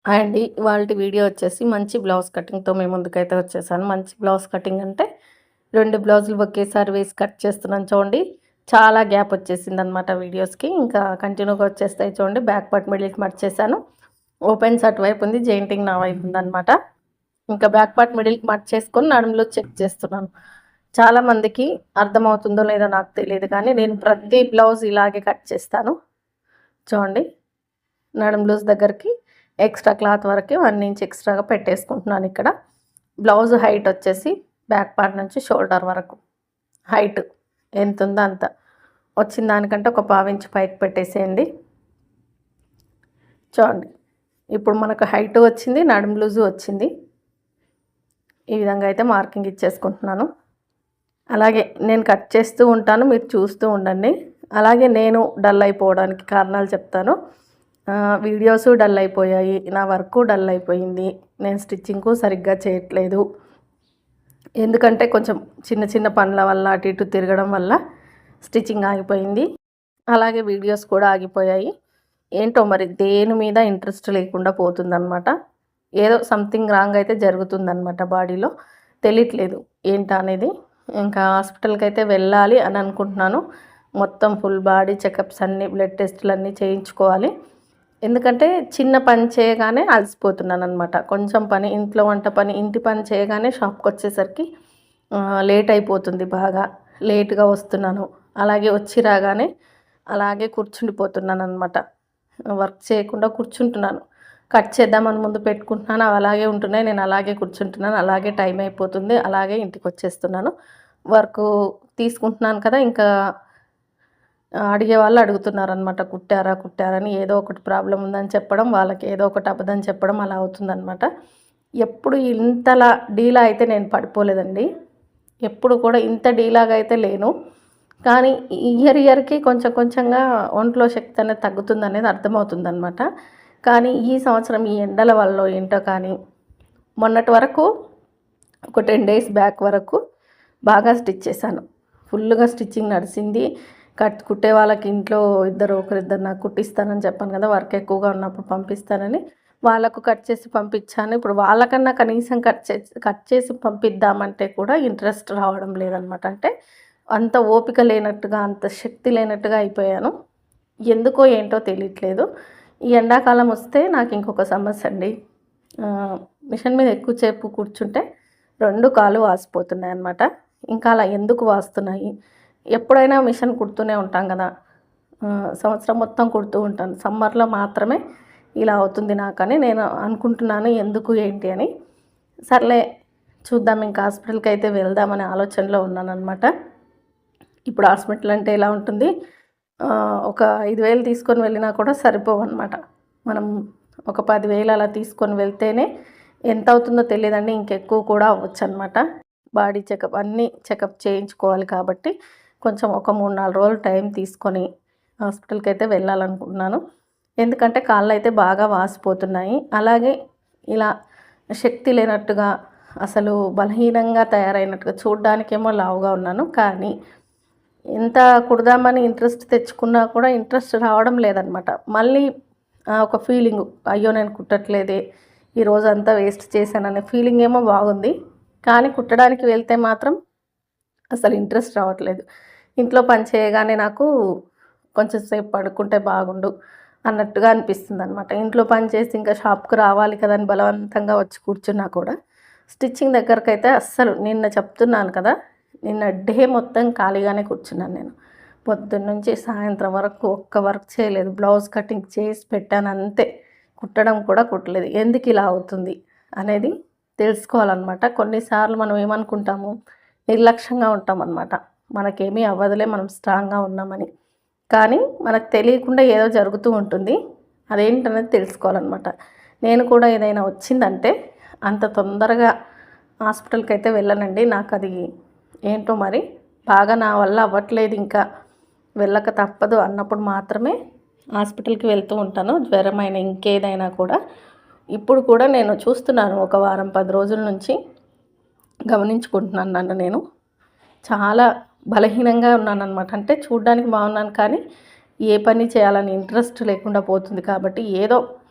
Hi అండి. ఇవాల్టి video వచ్చేసి మంచి బ్లౌజ్ కటింగ్‌తో మీ ముందుకైతే వచ్చేసాను. మంచి బ్లౌజ్ కటింగ్ అంటే 2 బ్లౌజులు ఒకేసారి వేసి కట్ చేస్తున్నాను చూడండి. చాలా గ్యాప్ వచ్చేసిందనమాట వీడియోస్‌కి. ఇంకా కంటిన్యూగా వచ్చేస్తాయి చూడండి. బ్యాక్ పార్ట్ మిడిల్‌కి మడిచేసాను. ఓపెన్స్ అటువైపు ఉంది. జెయింటింగ్ నా వైపు ఉందనమాట. ఇంకా బ్యాక్ పార్ట్ మిడిల్‌కి మడిచేసుకొని నడుములో చెక్ చేస్తున్నాను. చాలామందికి అర్థమవుతుందో లేదో నాకు తెలియదు కానీ నేను ప్రతి బ్లౌజ్ ఇలాగే కట్ చేస్తాను. చూడండి. నడుము లూజ్ దగ్గరికి ఎక్స్ట్రా క్లాత్ వరకు 1 ఇంచ్ ఎక్స్ట్రాగా పెట్టేసుకుంటున్నాను ఇక్కడ. బ్లౌజ్ హైట్ వచ్చేసి బ్యాక్ పార్ట్ నుంచి షోల్డర్ వరకు హైట్ ఎంత ఉందో అంత వచ్చిన దానికంటే ఒక 1/2 ఇంచ్ పైకి పెట్టేసేయండి. చూడండి, ఇప్పుడు మనకు హైట్ వచ్చింది, నడుము లూజు వచ్చింది. ఈ విధంగా అయితే మార్కింగ్ ఇచ్చేసుకుంటున్నాను. అలాగే నేను కట్ చేస్తూ ఉంటాను, మీరు చూస్తూ ఉండండి. అలాగే నేను డల్ అయిపోవడానికి కారణాలు చెప్తాను. వీడియోస్ డల్ అయిపోయాయి, నా వర్క్ డల్ అయిపోయింది, నేను స్టిచ్చింగ్ సరిగ్గా చేయట్లేదు. ఎందుకంటే కొంచెం చిన్న చిన్న పనుల వల్ల అటు ఇటు తిరగడం వల్ల స్టిచ్చింగ్ ఆగిపోయింది. అలాగే వీడియోస్ కూడా ఆగిపోయాయి. ఏంటో మరి దేని మీద ఇంట్రెస్ట్ లేకుండా పోతుందన్నమాట. ఏదో సంథింగ్ రాంగ్ అయితే జరుగుతుందన్నమాట బాడీలో, తెలియట్లేదు ఏంటా అనేది. ఇంకా హాస్పిటల్కి అయితే వెళ్ళాలి అని అనుకుంటున్నాను. మొత్తం ఫుల్ బాడీ చెకప్స్ అన్నీ, బ్లడ్ టెస్టులు అన్నీ చేయించుకోవాలి. ఎందుకంటే చిన్న పని చేయగానే అలసిపోతున్నాను అనమాట. కొంచెం పని, ఇంట్లో వంట పని, ఇంటి పని చేయగానే షాప్కి వచ్చేసరికి లేట్ అయిపోతుంది. బాగా లేట్గా వస్తున్నాను. అలాగే వచ్చి రాగానే అలాగే కూర్చుండిపోతున్నాను అనమాట. వర్క్ చేయకుండా కూర్చుంటున్నాను. కట్ చేద్దామని ముందు పెట్టుకుంటున్నాను, అవి అలాగే ఉంటున్నాయి, నేను అలాగే కూర్చుంటున్నాను, అలాగే టైం అయిపోతుంది, అలాగే ఇంటికి వచ్చేస్తున్నాను. వర్క్ తీసుకుంటున్నాను కదా, ఇంకా అడిగే వాళ్ళు అడుగుతున్నారనమాట, కుట్టారా కుట్టారని. ఏదో ఒకటి ప్రాబ్లం ఉందని చెప్పడం, వాళ్ళకి ఏదో ఒకటి అబద్ధం చెప్పడం అలా అవుతుందనమాట. ఎప్పుడు ఇంతలా డీలా అయితే నేను పడిపోలేదండి. ఎప్పుడు కూడా ఇంత డీలాగా అయితే లేను. కానీ ఇయర్కి కొంచెం కొంచెంగా ఒంట్లో శక్తి అనేది తగ్గుతుందనేది అర్థమవుతుందనమాట. కానీ ఈ సంవత్సరం ఈ ఎండల వల్ల ఏంటో కానీ మొన్నటి వరకు ఒక 10 డేస్ బ్యాక్ వరకు బాగా స్టిచ్ చేశాను. ఫుల్గా స్టిచ్చింగ్ నడిచింది. కుట్టే వాళ్ళకి ఇంట్లో ఒకరిద్దరు నాకు కుట్టిస్తానని చెప్పాను కదా, వర్క్ ఎక్కువగా ఉన్నప్పుడు పంపిస్తానని. వాళ్ళకు కట్ చేసి పంపించాను. ఇప్పుడు వాళ్ళకన్నా కనీసం కట్ చేసి పంపిద్దామంటే కూడా ఇంట్రెస్ట్ రావడం లేదనమాట. అంటే అంత ఓపిక లేనట్టుగా, అంత శక్తి లేనట్టుగా అయిపోయాను. ఎందుకో ఏంటో తెలియట్లేదు. ఈ ఎండాకాలం వస్తే నాకు ఇంకొక సమస్య అండి. మిషన్ మీద ఎక్కువసేపు కూర్చుంటే 2 కాళ్ళు వాసిపోతున్నాయి అన్నమాట. ఇంకా అలా ఎందుకు వాస్తున్నాయి? ఎప్పుడైనా మిషన్ కుడుతూనే ఉంటాం కదా, సంవత్సరం మొత్తం కుడుతూ ఉంటాను. సమ్మర్లో మాత్రమే ఇలా అవుతుంది నాకని నేను అనుకుంటున్నాను, ఎందుకు ఏంటి అని. సర్లే చూద్దాం, ఇంకా హాస్పిటల్కి అయితే వెళ్దామనే ఆలోచనలో ఉన్నానన్నమాట. ఇప్పుడు హాస్పిటల్ అంటే ఎలా ఉంటుంది, ఒక 5,000 తీసుకొని వెళ్ళినా కూడా సరిపోవన్నమాట. మనం ఒక 10,000 అలా తీసుకొని వెళ్తేనే ఎంత అవుతుందో తెలియదండి, ఇంకెక్కువ కూడా అవ్వచ్చు అనమాట. బాడీ చెకప్ అన్నీ చెకప్ చేయించుకోవాలి కాబట్టి కొంచెం ఒక 3-4 రోజులు టైం తీసుకొని హాస్పిటల్కి అయితే వెళ్ళాలనుకుంటున్నాను. ఎందుకంటే కాళ్ళు అయితే బాగా వాసిపోతున్నాయి. అలాగే ఇలా శక్తి లేనట్టుగా, అసలు బలహీనంగా తయారైనట్టుగా, చూడ్డానికేమో లావుగా ఉన్నాను, కానీ ఎంత కుడదామని ఇంట్రెస్ట్ తెచ్చుకున్నా కూడా ఇంట్రెస్ట్ రావడం లేదనమాట. మళ్ళీ ఒక ఫీలింగు, అయ్యో నేను కుట్టట్లేదే, ఈరోజు అంతా వేస్ట్ చేశాననే ఫీలింగ్ ఏమో బాగుంది. కానీ కుట్టడానికి వెళ్తే మాత్రం అసలు ఇంట్రెస్ట్ రావట్లేదు. ఇంట్లో పని చేయగానే నాకు కొంచెం సేపు పడుకుంటే బాగుండు అన్నట్టుగా అనిపిస్తుంది అనమాట. ఇంట్లో పని చేసి ఇంకా షాప్కి రావాలి కదా అని బలవంతంగా వచ్చి కూర్చున్నా కూడా స్టిచ్చింగ్ దగ్గరకైతే అస్సలు, నిన్న చెప్తున్నాను కదా, నిన్న డే మొత్తం ఖాళీగానే కూర్చున్నాను నేను. పొద్దున్న నుంచి సాయంత్రం వరకు ఒక్క వర్క్ చేయలేదు. బ్లౌజ్ కటింగ్ చేసి పెట్టాను అంతే, కుట్టడం కూడా కుట్టలేదు. ఎందుకు ఇలా అవుతుంది అనేది తెలుసుకోవాలన్నమాట. కొన్నిసార్లు మనం ఏమనుకుంటాము, నిర్లక్ష్యంగా ఉంటామన్నమాట. మనకేమీ అవ్వదులే, మనం స్ట్రాంగ్గా ఉన్నామని. కానీ మనకు తెలియకుండా ఏదో జరుగుతూ ఉంటుంది. అదేంటనేది తెలుసుకోవాలన్నమాట. నేను కూడా ఏదైనా వచ్చిందంటే అంత తొందరగా హాస్పిటల్కి అయితే వెళ్ళనండి. నాకు అది ఏంటో మరి బాగా నా వల్ల అవ్వట్లేదు, ఇంకా వెళ్ళక తప్పదు అన్నప్పుడు మాత్రమే హాస్పిటల్కి వెళ్తూ ఉంటాను. జ్వరమైన ఇంకేదైనా కూడా. ఇప్పుడు కూడా నేను చూస్తున్నాను, ఒక వారం 10 రోజుల నుంచి గమనించుకుంటున్నాను నన్ను నేను. చాలా బలహీనంగా ఉన్నానన్నమాట. అంటే చూడ్డానికి బాగున్నాను, కానీ ఏ పని చేయాలని ఇంట్రెస్ట్ లేకుండా పోతుంది. కాబట్టి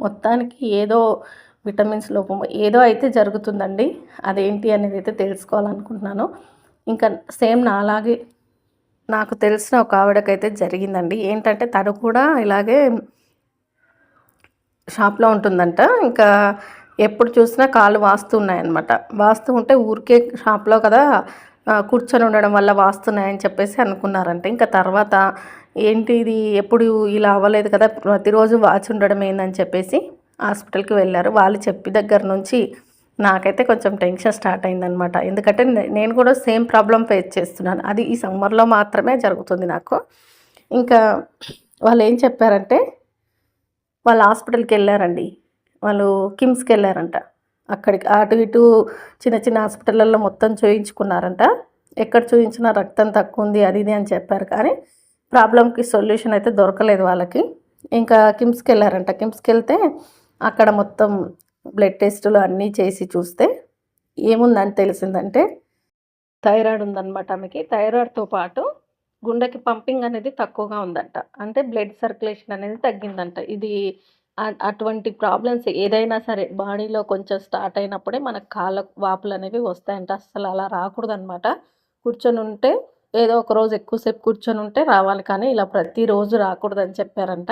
మొత్తానికి ఏదో విటమిన్స్ లోపం ఏదో అయితే జరుగుతుందండి. అదేంటి అనేది అయితే తెలుసుకోవాలనుకుంటున్నాను. ఇంకా సేమ్ నాలాగే నాకు తెలిసిన ఒక ఆవిడకైతే జరిగిందండి. ఏంటంటే తను కూడా ఇలాగే షాప్లో ఉంటుందంట. ఇంకా ఎప్పుడు చూసినా కాళ్ళు వాస్తున్నాయన్నమాట. వాస్తూ ఉంటే ఊరికే షాప్లో కదా కూర్చొని ఉండడం వల్ల వాస్తున్నాయని చెప్పేసి అనుకున్నారంట. ఇంకా తర్వాత ఏంటి ఇది ఎప్పుడు ఇలా అవ్వలేదు కదా, ప్రతిరోజు వాచి ఉండడం ఏందని చెప్పేసి హాస్పిటల్కి వెళ్ళారు. వాళ్ళు చెప్పి దగ్గర నుంచి నాకైతే కొంచెం టెన్షన్ స్టార్ట్ అయిందనమాట. ఎందుకంటే నేను కూడా సేమ్ ప్రాబ్లం ఫేస్ చేస్తున్నాను. అది ఈ సమ్మర్లో మాత్రమే జరుగుతుంది నాకు. ఇంకా వాళ్ళు ఏం చెప్పారంటే వాళ్ళు హాస్పిటల్కి వెళ్ళారండి. వాళ్ళు కిమ్స్కి వెళ్ళారంట. అక్కడికి అటు ఇటు చిన్న చిన్న హాస్పిటల్లో మొత్తం చూయించుకున్నారంట. ఎక్కడ చూయించినా రక్తం తక్కువ ఉంది అది ఇది అని చెప్పారు. కానీ ప్రాబ్లంకి సొల్యూషన్ అయితే దొరకలేదు వాళ్ళకి. ఇంకా కిమ్స్కి వెళ్ళారంట. కిమ్స్కి వెళ్తే అక్కడ మొత్తం బ్లడ్ టెస్టులు అన్నీ చేసి చూస్తే ఏముందని తెలిసిందంటే థైరాయిడ్ ఉందన్నమాట ఆమెకి. థైరాయిడ్తో పాటు గుండెకి పంపింగ్ అనేది తక్కువగా ఉందంట. అంటే బ్లడ్ సర్క్యులేషన్ అనేది తగ్గిందంట. ఇది అటువంటి ప్రాబ్లమ్స్ ఏదైనా సరే బాడీలో కొంచెం స్టార్ట్ అయినప్పుడే మనకు కాళ్ళ వాపులు అనేవి వస్తాయంట. అస్సలు అలా రాకూడదనమాట. కూర్చొని ఉంటే ఏదో ఒక రోజు ఎక్కువసేపు కూర్చొని ఉంటే రావాలి, కానీ ఇలా ప్రతిరోజు రాకూడదని చెప్పారంట.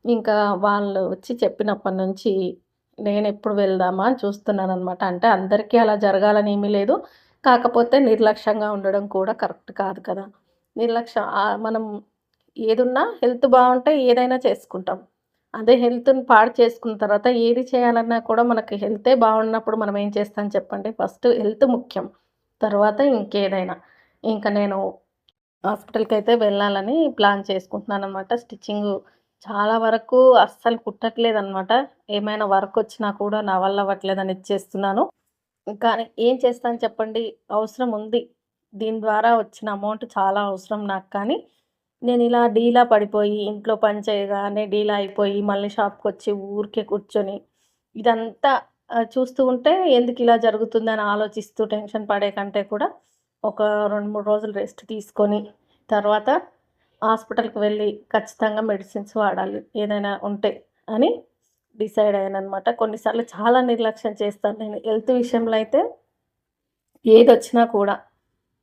ఇంకా వాళ్ళు వచ్చి చెప్పినప్పటి నుంచి నేను ఎప్పుడు వెళ్దామా అని చూస్తున్నాననమాట. అంటే అందరికీ అలా జరగాలని ఏమీ లేదు. కాకపోతే నిర్లక్ష్యంగా ఉండడం కూడా కరెక్ట్ కాదు కదా. మనం ఏదున్నా హెల్త్ బాగుంటే ఏదైనా చేసుకుంటాం. అదే హెల్త్‌ని పాడు చేసుకున్న తర్వాత ఏది చేయాలన్నా కూడా మనకి హెల్తే బాగున్నప్పుడు మనం ఏం చేస్తాం చెప్పండి? ఫస్ట్ హెల్త్ ముఖ్యం. తర్వాత ఇంకేదైనా. ఇంక నేను హాస్పిటల్‌కైతే వెళ్ళాలని ప్లాన్ చేసుకుంటున్నాననమాట. స్టిచ్చింగు చాలా వరకు అస్సలు కుట్టట్లేదనమాట. ఏమైనా వర్క్ వచ్చినా కూడా నా వల్ల అవ్వట్లేదని ఇచ్చేస్తున్నాను. కానీ ఏం చేస్తాను చెప్పండి? అవసరం ఉంది. దీని ద్వారా వచ్చిన అమౌంట్ చాలా అవసరం నాకు. కానీ నేనిలా డీలా పడిపోయి ఇంట్లో పని చేయగానే డీలా అయిపోయి మళ్ళీ షాప్‌కొచ్చి ఊరికే కూర్చొని ఇదంతా చూస్తూ ఉంటే ఎందుకిలా జరుగుతుందని ఆలోచిస్తూ టెన్షన్ పడే కంటే కూడా ఒక 2, 3 రోజులు రెస్ట్ తీసుకొని తర్వాత హాస్పిటల్‌కి వెళ్ళి ఖచ్చితంగా మెడిసిన్స్ వాడాలి ఏదైనా ఉంటే అని డిసైడ్ అయ్యాననమాట. కొన్నిసార్లు చాలా నిర్లక్ష్యం చేస్తాను నేను. హెల్త్ విషయంలో అయితే ఏదొచ్చినా కూడా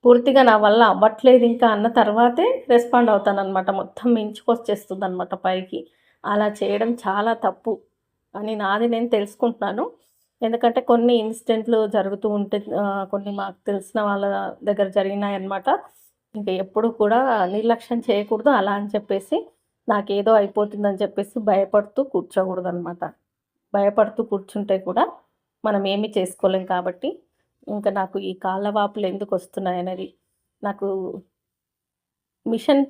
పూర్తిగా నా వల్ల అవ్వట్లేదు ఇంకా అన్న తర్వాతే రెస్పాండ్ అవుతాననమాట. మొత్తం మించుకొచ్చేస్తుందనమాట పైకి. అలా చేయడం చాలా తప్పు అని నాది నేను తెలుసుకుంటున్నాను. ఎందుకంటే కొన్ని ఇన్సిడెంట్లు జరుగుతూ ఉంటే కొన్ని మాకు తెలిసిన వాళ్ళ దగ్గర జరిగినాయన్నమాట. ఇంక ఎప్పుడు కూడా నిర్లక్ష్యం చేయకూడదు. అలా అని చెప్పేసి నాకేదో అయిపోతుందని చెప్పేసి భయపడుతూ కూర్చోకూడదనమాట. భయపడుతూ కూర్చుంటే కూడా మనం ఏమీ చేసుకోలేం కాబట్టి ఇంకా నాకు ఈ కాళ్ళ వాపులు ఎందుకొస్తున్నాయనేది నాకు మిషన్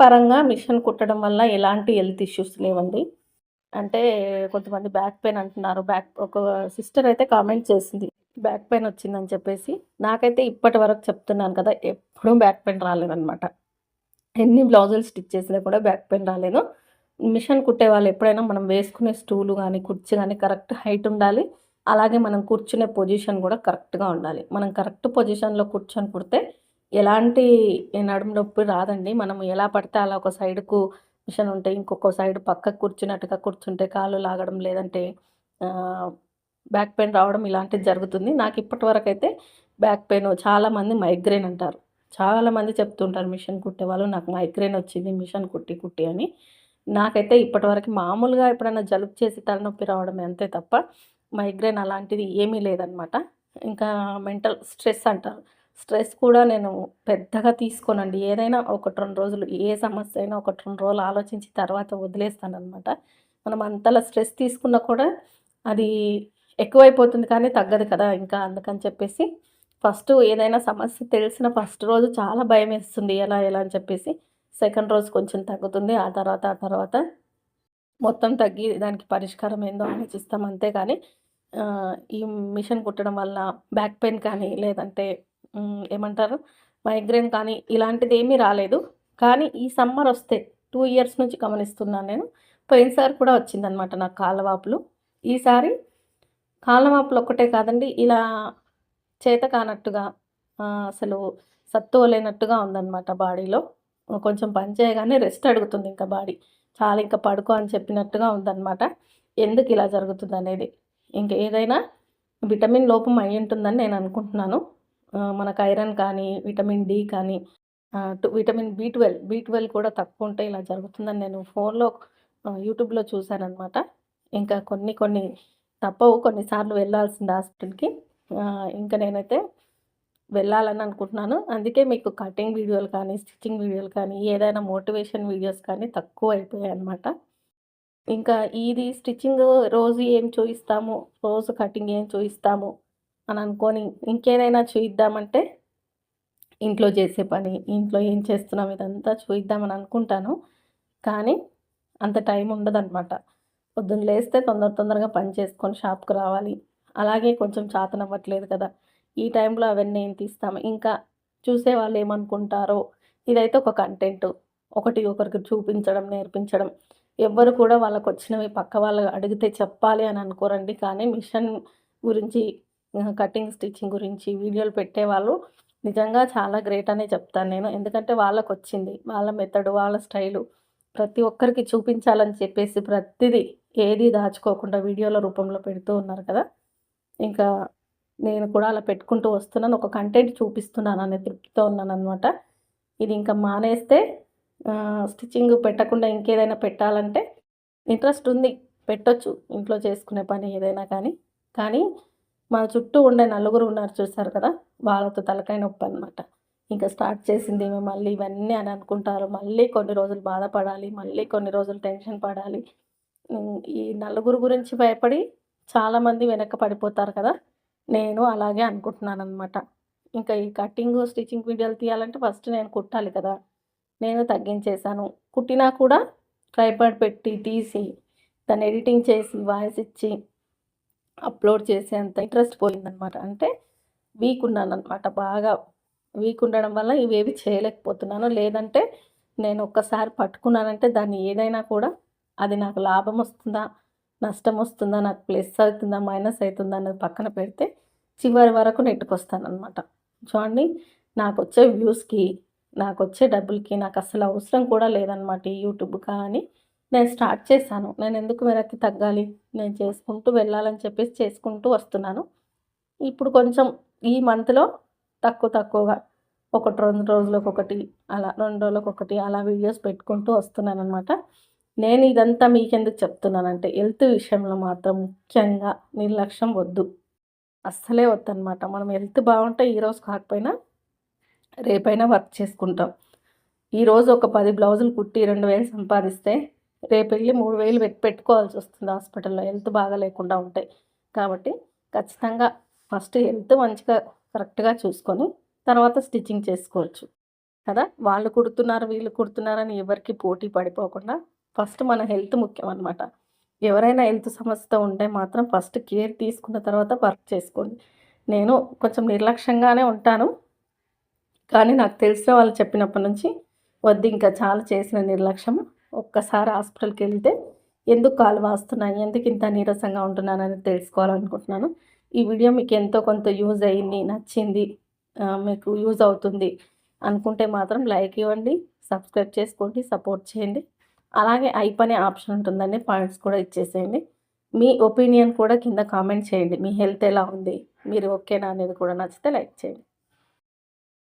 కుట్టడం వల్ల ఎలాంటి హెల్త్ ఇష్యూస్ లేవండి. అంటే కొంతమంది బ్యాక్ పెయిన్ అంటున్నారు. ఒక సిస్టర్ అయితే కామెంట్ చేసింది. బ్యాక్ పెయిన్ వచ్చిందని చెప్పేసి. నాకైతే ఇప్పటి వరకు చెప్తున్నాను కదా, ఎప్పుడూ బ్యాక్ పెయిన్ రాలేదనమాట. ఎన్ని బ్లౌజులు స్టిచ్ చేసినా కూడా బ్యాక్ పెయిన్ రాలేదు. మిషన్ కుట్టేవాళ్ళు ఎప్పుడైనా మనం వేసుకునే స్టూలు గానీ, కుర్చీ గానీ కరెక్ట్ హైట్ ఉండాలి. అలాగే మనం కూర్చునే పొజిషన్ గూడా కరెక్ట్‌గా ఉండాలి. మనం కరెక్ట్ పొజిషన్‌లో కూర్చొని కుడితే ఎలాంటి నడుము నొప్పి రాదండి. మనం ఎలా పడితే అలా ఒక సైడ్‌కు మిషన్ ఉంటే ఇంకొక సైడ్ పక్కకు కూర్చున్నట్టుగా కూర్చుంటే కాళ్ళు లాగడం, లేదంటే ఆహ్, బ్యాక్ పెయిన్ రావడం ఇలాంటిది జరుగుతుంది. నాకు ఇప్పటి వరకైతే బ్యాక్ పెయిన్ చాలామంది మైగ్రేన్ అంటారు. చాలామంది చెప్తుంటారు మిషన్ కుట్టేవాళ్ళు, నాకు మైగ్రేన్ వచ్చింది మిషన్ కుట్టి కుట్టి అని. నాకైతే ఇప్పటివరకు మామూలుగా ఎప్పుడైనా జలుబు చేసి తలనొప్పి రావడమే అంతే తప్ప మైగ్రేన్ అలాంటిది ఏమీ లేదనమాట. ఇంకా మెంటల్ స్ట్రెస్ అంటారు. స్ట్రెస్ కూడా నేను పెద్దగా తీసుకోనండి. ఏదైనా 1, 2 రోజులు ఏ సమస్య అయినా 1, 2 రోజులు ఆలోచించి తర్వాత వదిలేస్తాననమాట. మనం అంతలా స్ట్రెస్ తీసుకున్నా కూడా అది ఎక్కువైపోతుంది కానీ తగ్గదు కదా! ఇంకా అందుకని చెప్పేసి ఫస్టు ఏదైనా సమస్య తెలిసిన ఫస్ట్ రోజు చాలా భయమేస్తుంది. ఎలా అని చెప్పేసి. సెకండ్ రోజు కొంచెం తగ్గుతుంది. ఆ తర్వాత మొత్తం తగ్గి దానికి పరిష్కారం ఏందో ఆలోచిస్తాం అంతే గాని ఈ మిషన్ కుట్టడం వల్ల బ్యాక్ పెయిన్ కానీ, లేదంటే ఏమంటారు మైగ్రేన్ కానీ ఇలాంటిదేమీ రాలేదు. కానీ ఈ సమ్మరొస్తే 2 ఇయర్స్ నుంచి గమనిస్తున్నాను నేను. పోయినసారి కూడా వచ్చిందనమాట నాకు కాళ్ళ వాపులు. ఈసారి కాళ్ళ వాపులు ఒక్కటే కాదండి, ఇలా చేత కానట్టుగా అసలు సత్తువ లేనట్టుగా ఉందనమాట బాడీలో. కొంచెం పని చేయగానే రెస్ట్ అడుగుతుంది ఇంకా బాడీ. చాలు ఇంక పడుకో అని చెప్పినట్టుగా ఉందనమాట. ఎందుకు ఇలా జరుగుతుందనేది. ఇంక ఏదైనా విటమిన్ లోపం అయ్యుంటుందని నేను అనుకుంటున్నాను. మనకు ఐరన్ కానీ, విటమిన్ డి కానీ, విటమిన్ బి12 కూడా తక్కువుంటే ఇలా జరుగుతుందని నేను ఫోన్‌లో యూట్యూబ్‌లో చూసాననమాట. ఇంకా కొన్ని కొన్ని తప్పవు. కొన్నిసార్లు వెళ్ళాల్సిందే హాస్పిటల్‌కి. ఇంక నేనైతే వెళ్ళాలని అనుకుంటున్నాను. అందుకే మీకు కటింగ్ వీడియోలు కానీ, స్టిచ్చింగ్ వీడియోలు కానీ, ఏదైనా మోటివేషన్ వీడియోస్ కానీ తక్కువైపోయాయన్నమాట. ఇంకా ఇది స్టిచ్చింగ్ రోజు ఏం చూయిస్తాము, రోజు కటింగ్ ఏం చూయిస్తాము అని అనుకోని ఇంకేదైనా చూయిద్దామంటే ఇంట్లో చేసే పని, ఇంట్లో ఏం చేస్తున్నాం ఇదంతా చూయిద్దామని అనుకుంటాను. కానీ అంత టైం ఉండదనమాట. పొద్దున్న లేస్తే తొందరగా పని చేసుకొని షాప్‌కి రావాలి. అలాగే కొంచెం చాతనవ్వట్లేదు కదా! ఈ టైంలో అవన్నీ ఏం తీస్తాము. ఇంకా చూసేవాళ్ళు ఏమనుకుంటారో ఇదైతే ఒక కంటెంటు. ఒకటి ఒకరికి చూపించడం, నేర్పించడం. ఎవ్వరు కూడా వాళ్ళకొచ్చినవి పక్క వాళ్ళు అడిగితే చెప్పాలి అని అనుకోరండి. కానీ మిషన్ గురించి కటింగ్, స్టిచ్చింగ్ గురించి వీడియోలు పెట్టేవాళ్ళు నిజంగా చాలా గ్రేట్ అనే చెప్తాను నేను. ఎందుకంటే వాళ్ళకొచ్చింది. వాళ్ళ మెథడు, వాళ్ళ స్టైలు ప్రతి ఒక్కరికి చూపించాలని చెప్పేసి ప్రతిదీ ఏది దాచుకోకుండా వీడియోల రూపంలో పెడుతూ ఉన్నారు కదా! ఇంకా నేను కూడా అలా పెట్టుకుంటూ వస్తున్నాను. ఒక కంటెంట్ చూపిస్తున్నాను అనే తృప్తితో ఉన్నాననమాట. ఇది ఇంకా మానేస్తే స్టిచ్చింగ్ పెట్టకుండా ఇంకేదైనా పెట్టాలంటే ఇంట్రెస్ట్ ఉంది. పెట్టొచ్చు. ఇంట్లో చేసుకునే పని ఏదైనా కానీ. కానీ మన చుట్టూ ఉండే నలుగురు ఉన్నారు చూసారు కదా! వాళ్ళతో తలకాయ నొప్పనమాట. ఇంకా స్టార్ట్ చేసింది ఈమె మళ్ళీ ఇవన్నీ అని అనుకుంటారు. మళ్ళీ కొన్ని రోజులు బాధపడాలి. మళ్ళీ కొన్ని రోజులు టెన్షన్ పడాలి. ఈ నలుగురు గురించి భయపడి చాలామంది వెనక్కి పడిపోతారు కదా! నేను అలాగే అనుకుంటున్నాననమాట. ఇంకా ఈ కటింగు, స్టిచ్చింగ్ వీడియోలు తీయాలంటే ఫస్ట్ నేను కుట్టాలి కదా! నేను తగ్గించేశాను. కుట్టినా కూడా ట్రైపాడ్ పెట్టి తీసి, దాన్ని ఎడిటింగ్ చేసి, వాయిస్ ఇచ్చి, అప్‌లోడ్ చేసేంత ఇంట్రెస్ట్ పోయిందనమాట. అంటే వీక్ ఉన్నాననమాట. బాగా వీక్ ఉండడం వల్ల ఇవేవి చేయలేకపోతున్నాను. లేదంటే నేను ఒక్కసారి పట్టుకున్నానంటే దాన్ని ఏదైనా కూడా అది నాకు లాభం వస్తుందా? నష్టం వస్తుందా? నాకు ప్లస్ అవుతుందా? మైనస్ అవుతుందా? అన్నది పక్కన పెడితే చివరి వరకు నెట్టుకొస్తాననమాట. చూడండి నాకొచ్చే వ్యూస్‌కి, నాకొచ్చే డబ్బులకి నాకస్సలు అవసరం కూడా లేదనమాట ఈ యూట్యూబ్ కానీ నేను స్టార్ట్ చేశాను. నేనెందుకు వెనక్కి తగ్గాలి? నేను చేసుకుంటూ వెళ్ళాలని చెప్పేసి చేసుకుంటూ వస్తున్నాను. ఇప్పుడు కొంచెం ఈ మంత్‌లో తక్కువగా ఒకటి 2 రోజులకొకటి అలా 2 రోజులకొకటి అలా వీడియోస్ పెట్టుకుంటూ వస్తున్నాననమాట. నేను ఇదంతా మీకెందుకు చెప్తున్నానంటే హెల్త్ విషయంలో మాత్రం ముఖ్యంగా నిర్లక్ష్యం వద్దు. అస్సలే వద్దనమాట. మనం హెల్త్ బావుంటే ఈరోజు కాకపోయినా రేపైనా వర్క్ చేసుకుంటాం. ఈరోజు ఒక 10 బ్లౌజులు కుట్టి 2000 సంపాదిస్తే రేపెళ్ళి 3000 పెట్టుకోవాల్సొస్తుంది హాస్పిటల్‌లో హెల్త్ బాగా లేకుండా ఉంటే. కాబట్టి ఖచ్చితంగా ఫస్ట్ హెల్త్ మంచిగా కరెక్ట్‌గా చూసుకొని తర్వాత స్టిచ్చింగ్ చేసుకోవచ్చు కదా! వాళ్ళు కుడుతున్నారు, వీళ్ళు కుడుతున్నారని ఎవరికీ పోటీ పడిపోకుండా ఫస్ట్ మన హెల్త్ ముఖ్యం అనమాట. ఎవరైనా హెల్త్ సమస్యతో ఉంటే మాత్రం ఫస్ట్ కేర్ తీసుకున్న తర్వాత వర్క్ చేసుకోండి. నేను కొంచెం నిర్లక్ష్యంగానే ఉంటాను. కానీ నాకు తెలిసిన వాళ్ళు చెప్పినప్పటి నుంచి వద్దు ఇంకా చాలు చేసిన నిర్లక్ష్యం. ఒక్కసారి హాస్పిటల్‌కెళ్తే ఎందుకు కాళ్ళు వాస్తున్నాయి? ఎందుకు ఇంత నీరసంగా ఉంటున్నానని తెలుసుకోవాలనుకుంటున్నాను. ఈ వీడియో మీకు ఎంతో కొంత యూజ్ అయింది, నచ్చింది, మీకు యూజ్ అవుతుంది అనుకుంటే మాత్రం లైక్ ఇవ్వండి, సబ్స్క్రైబ్ చేసుకోండి, సపోర్ట్ చేయండి. అలాగే ఐప్ అనే ఆప్షన్ ఉంటుందండి. పాయింట్స్ కూడా ఇచ్చేసేయండి. మీ ఒపీనియన్ కూడా కింద కామెంట్ చేయండి. మీ హెల్త్ ఎలా ఉంది? మీరు ఓకేనా అనేది కూడా నచ్చితే లైక్ చేయండి.